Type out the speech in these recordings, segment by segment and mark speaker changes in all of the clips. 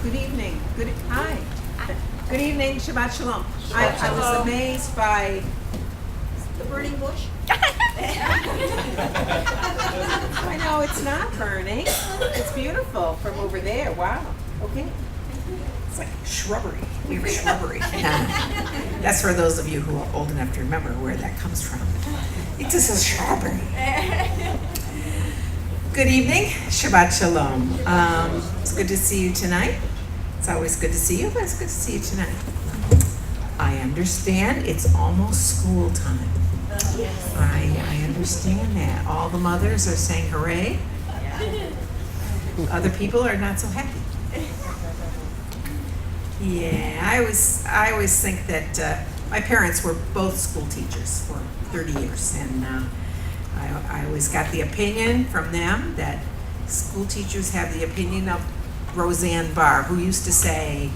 Speaker 1: Good evening. Hi. Good evening. Shabbat Shalom. I was amazed by
Speaker 2: The burning bush?
Speaker 1: I know it's not burning. It's beautiful from over there. Wow. Okay.
Speaker 3: It's like shrubbery. We were shrubbery. That's for those of you who are old enough to remember where that comes from. It just is shrubbery. Good evening. Shabbat Shalom. It's good to see you tonight. It's always good to see you, but it's good to see you tonight. I understand it's almost school time. I understand that. All the mothers are saying hooray. Other people are not so happy. Yeah, I always think that my parents were both school teachers for 30 years, and I always got the opinion from them that school teachers have the opinion of Roseanne Barr, who used to say,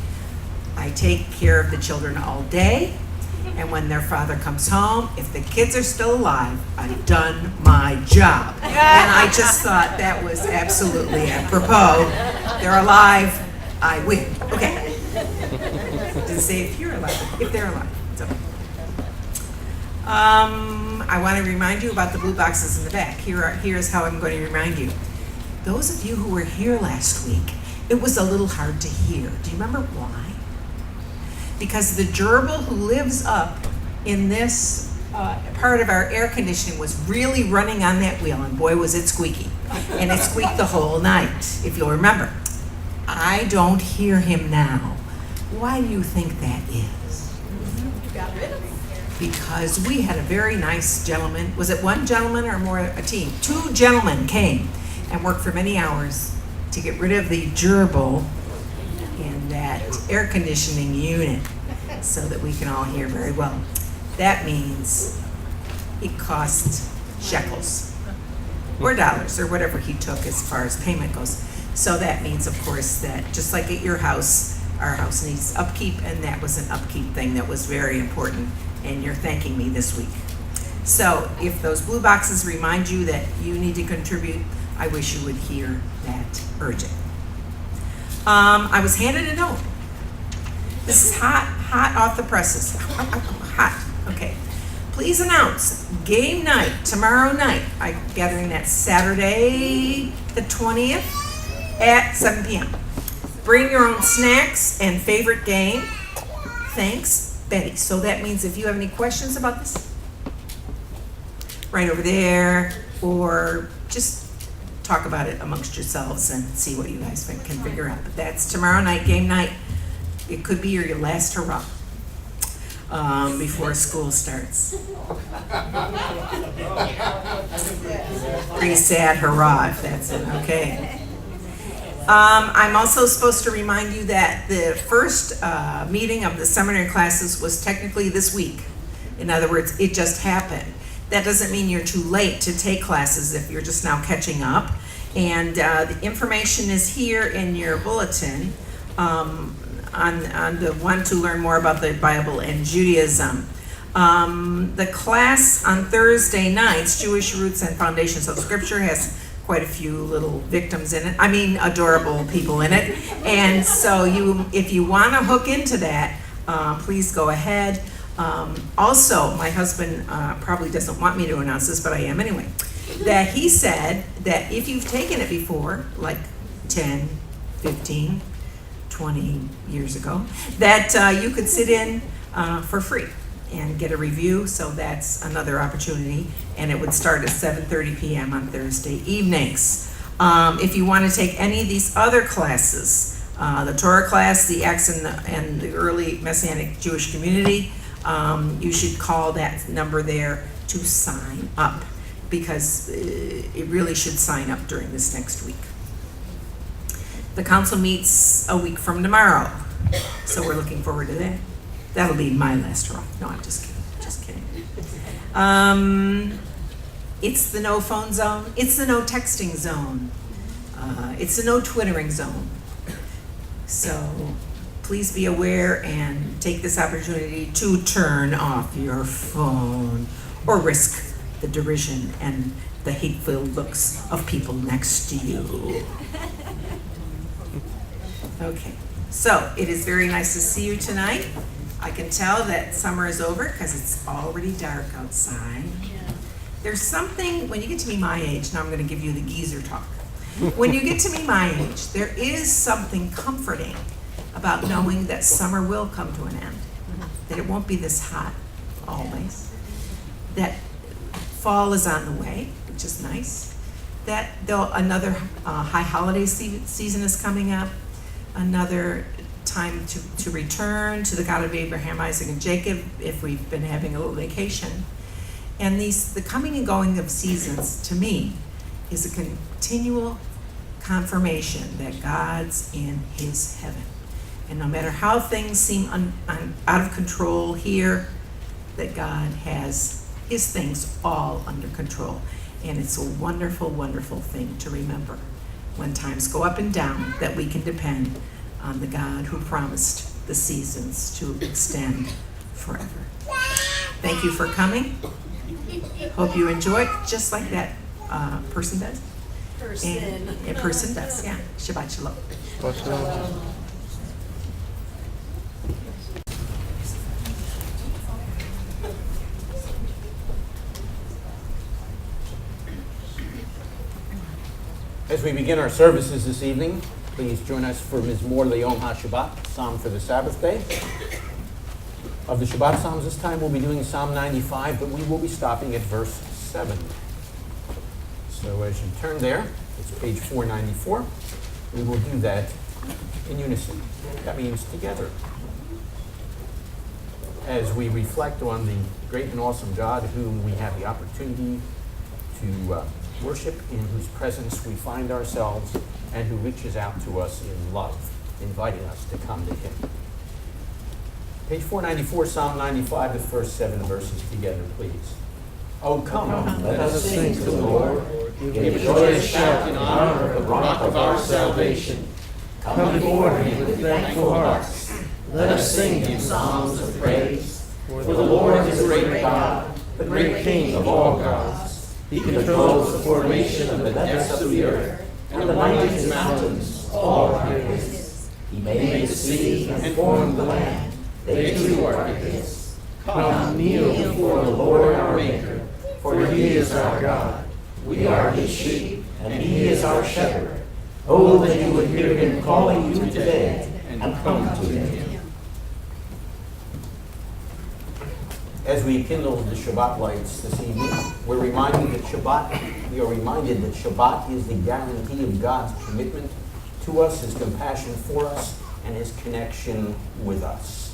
Speaker 3: I take care of the children all day, and when their father comes home, if the kids are still alive, I've done my job. And I just thought that was absolutely apropos. They're alive, I win. Okay. Didn't say if you're alive, if they're alive. So, I want to remind you about the blue boxes in the back. Here's how I'm going to remind you. Those of you who were here last week, it was a little hard to hear. Do you remember why? Because the gerbil who lives up in this part of our air conditioning was really running on that wheel, and boy was it squeaky. And it squeaked the whole night, if you'll remember. I don't hear him now. Why do you think that is?
Speaker 2: You got rid of it.
Speaker 3: Because we had a very nice gentleman. Was it one gentleman or more, a team? 2 gentlemen came and worked for many hours to get rid of the gerbil in that air conditioning unit so that we can all hear very well. That means it cost shekels or dollars or whatever he took as far as payment goes. So that means, of course, that just like at your house, our house needs upkeep, and that was an upkeep thing that was very important, and you're thanking me this week. So if those blue boxes remind you that you need to contribute, I wish you would hear that urging. I was handed a note. This is hot off the presses. Hot. Okay. Please announce game night tomorrow night. I'm gathering that Saturday the 20th at 7 p.m. Bring your own snacks and favorite game. Thanks, Betty. So that means if you have any questions about this, right over there, or just talk about it amongst yourselves and see what you guys can figure out. But that's tomorrow night, game night. It could be your last hurrah before school starts. Pretty sad hurrah if that's it, okay. I'm also supposed to remind you that the first meeting of the seminary classes was technically this week. In other words, it just happened. That doesn't mean you're too late to take classes if you're just now catching up. And the information is here in your bulletin on the one to learn more about the Bible and Judaism. The class on Thursday nights, Jewish Roots and Foundations of Scripture, has quite a few little victims in it. I mean, adorable people in it. And so if you want to hook into that, please go ahead. Also, my husband probably doesn't want me to announce this, but I am anyway, that he said that if you've taken it before, like 10, 15, 20 years ago, that you could sit in for free and get a review. So that's another opportunity, and it would start at 7:30 p.m. on Thursday evenings. If you want to take any of these other classes, the Torah class, the Acts and the Early Messianic Jewish Community, you should call that number there to sign up, because it really should sign up during this next week. The council meets a week from tomorrow, so we're looking forward to that. That'll be my last hurrah. No, I'm just kidding. It's the no phone zone. It's the no texting zone. It's the no twittering zone. So please be aware and take this opportunity to turn off your phone or risk the derision and the hateful looks of people next to you. Okay. So it is very nice to see you tonight. I can tell that summer is over because it's already dark outside. There's something, when you get to be my age, now I'm going to give you the geezer talk. When you get to be my age, there is something comforting about knowing that summer will come to an end, that it won't be this hot always, that fall is on the way, which is nice, that another high holiday season is coming up, another time to return to the God of Abraham, Isaac, and Jacob if we've been having a little vacation. And the coming and going of seasons, to me, is a continual confirmation that God's in his heaven. And no matter how things seem out of control here, that God has his things all under control. And it's a wonderful, wonderful thing to remember when times go up and down, that we can depend on the God who promised the seasons to extend forever. Thank you for coming. Hope you enjoy it, just like that person does. And a person does, yeah. Shabbat shalom.
Speaker 4: Shabbat shalom.
Speaker 5: As we begin our services this evening, please join us for Mizmor Le'Yom HaShabbat, Psalm for the Sabbath day. Of the Shabbat Psalms this time, we'll be doing Psalm 95, but we will be stopping at verse 7. So as you turn there, it's page 494. We will do that in unison. That means together. As we reflect on the great and awesome God whom we have the opportunity to worship, in whose presence we find ourselves, and who reaches out to us in love, inviting us to come to him. Page 494, Psalm 95, the first 7 verses together, please. Oh, come,
Speaker 4: Let us sing to the Lord. Give a joyous shout in honor of the rock of our salvation. Come before him with thankful hearts. Let us sing him songs of praise. For the Lord is a great God, the great King of all gods. He controls the formation of the depths of the earth, and the mightiest mountains, all are his. He made the sea and formed the land. They too are his. Come, kneel before the Lord our Maker, for he is our God. We are his sheep, and he is our shepherd. Oh, that you would hear him calling you today, and come to him.
Speaker 5: As we kindle the Shabbat lights this evening, we are reminded that Shabbat is the guarantee of God's commitment to us, his compassion for us, and his connection with us.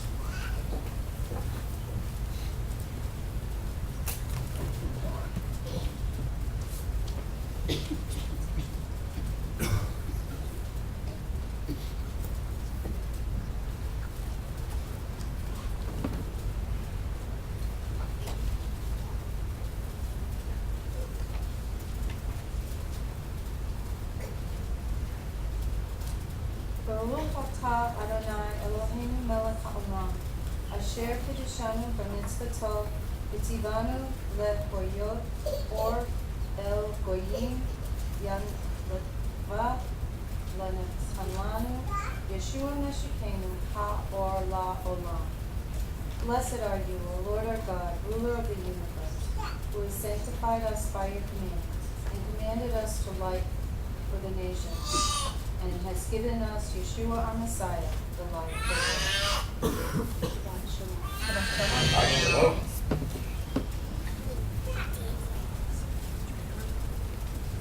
Speaker 6: Baruch atah Adonai Eloheinu melech haolam, asher kiddushanu b'mitzvoto, v'tzivanu lehoyot or el goyim, yanleva lenetzalanu, Yeshua neshikenu ha-or la-olam. Blessed are you, O Lord our God, ruler of the universe, who has sanctified us by your commandments, and commanded us to light for the nations, and has given us Yeshua our Messiah, the light of the world. Shabbat shalom.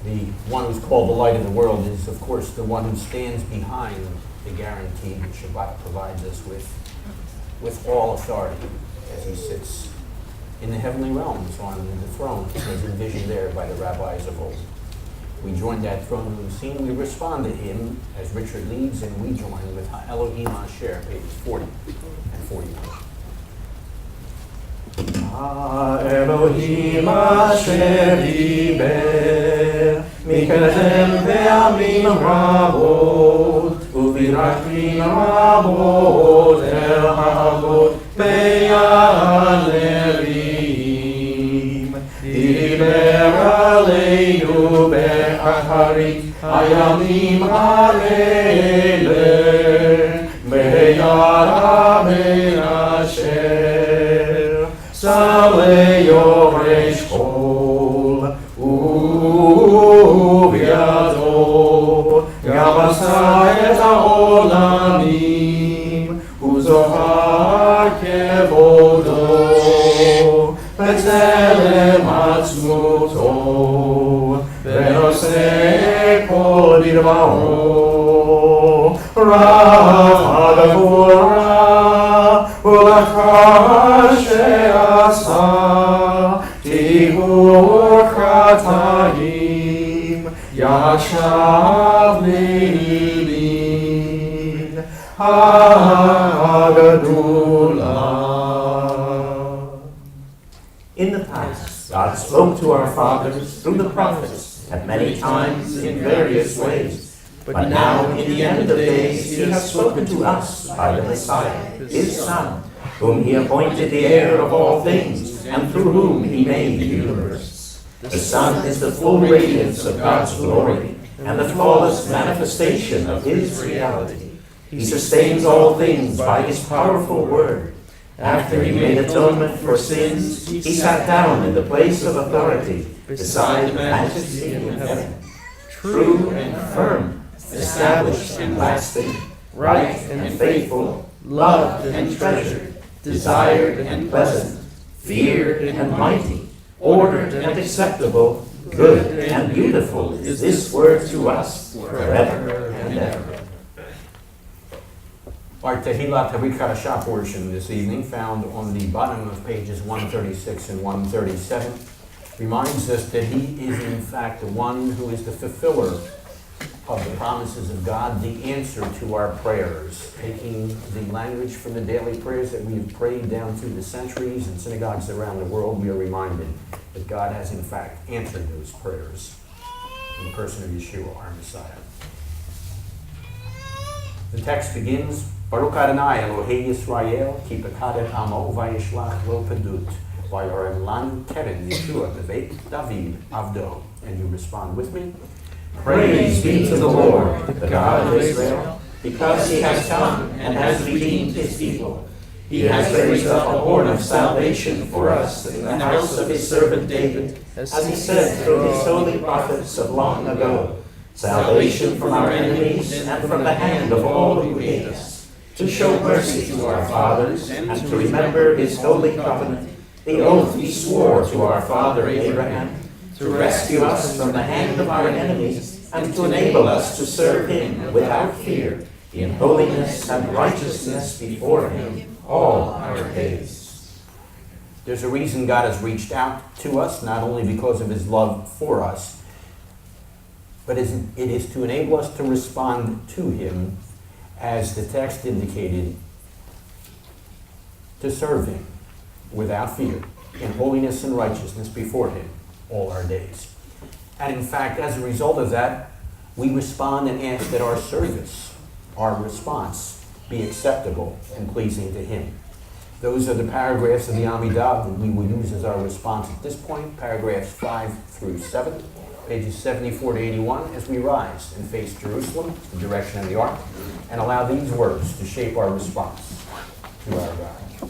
Speaker 5: The one who's called the light of the world is, of course, the one who stands behind the guarantee that Shabbat provides us with all authority, as he sits in the heavenly realms on the throne, as envisioned there by the rabbis of old. We join that throne room scene. We respond to him as Richard leads, and we join with Elohim Asher, pages 40 and 41.
Speaker 4: Elohim Asher diber מקדם פעמים רבות וברכים רבות אל האבות והלווים דיבר עלינו באחרית הימים האלה העולמים, וזוהר כבודו, בצלם עצמותו, ונושא כל בדברו, רב הגבורה, ולאחר שעשה טיהור חטאים, ישב לימין הגדולה.
Speaker 5: In the past, God spoke to our fathers through the prophets at many times in various ways. But now, in the end of days, He has spoken to us by the Messiah, His Son, whom He appointed the heir of all things, and through whom He made the universe. The Son is the full radiance of God's glory, and the flawless manifestation of His reality. He sustains all things by His powerful word. After He made atonement for sins, He sat down in the place of authority, beside the majesty in heaven. True and firm, established and lasting, right and faithful, loved and treasured, desired and pleasant, feared and mighty, ordered and acceptable, good and beautiful is this word to us forever and ever. Our Tehillah Tavit Chadashah portion this evening, found on the bottom of pages 136 and 137, reminds us that He is in fact the one who is the fulfiller of the promises of God, the answer to our prayers. Taking the language from the daily prayers that we have prayed down through the centuries in synagogues around the world, we are reminded that God has in fact answered those prayers in the person of Yeshua, our Messiah. The text begins, Baruch Adonai Elohei Yisrael, ki pekadet amo vayishlach lo pedut, vayorem lanu keren Yeshua bebeit David avdo. And you respond with me. Praise be to the Lord, the God of Israel, because He has come and has redeemed His people. He has raised up a horn of salvation for us in the house of His servant David, as He said through His holy prophets of long ago, salvation from our enemies and from the hand of all who hate us, to show mercy to our fathers and to remember His holy covenant, the oath He swore to our father Abraham, to rescue us from the hand of our enemies and to enable us to serve Him without fear, in holiness and righteousness before Him all our days. There's a reason God has reached out to us, not only because of His love for us, but it is to enable us to respond to Him, as the text indicated, to serve Him without fear, in holiness and righteousness before Him all our days. And in fact, as a result of that, we respond and ask that our service, our response, be acceptable and pleasing to Him. Those are the paragraphs of the Amidah that we will use as our response at this point, paragraphs 5 through 7, pages 74 to 81, as we rise and face Jerusalem, the direction of the ark, and allow these words to shape our response to our God.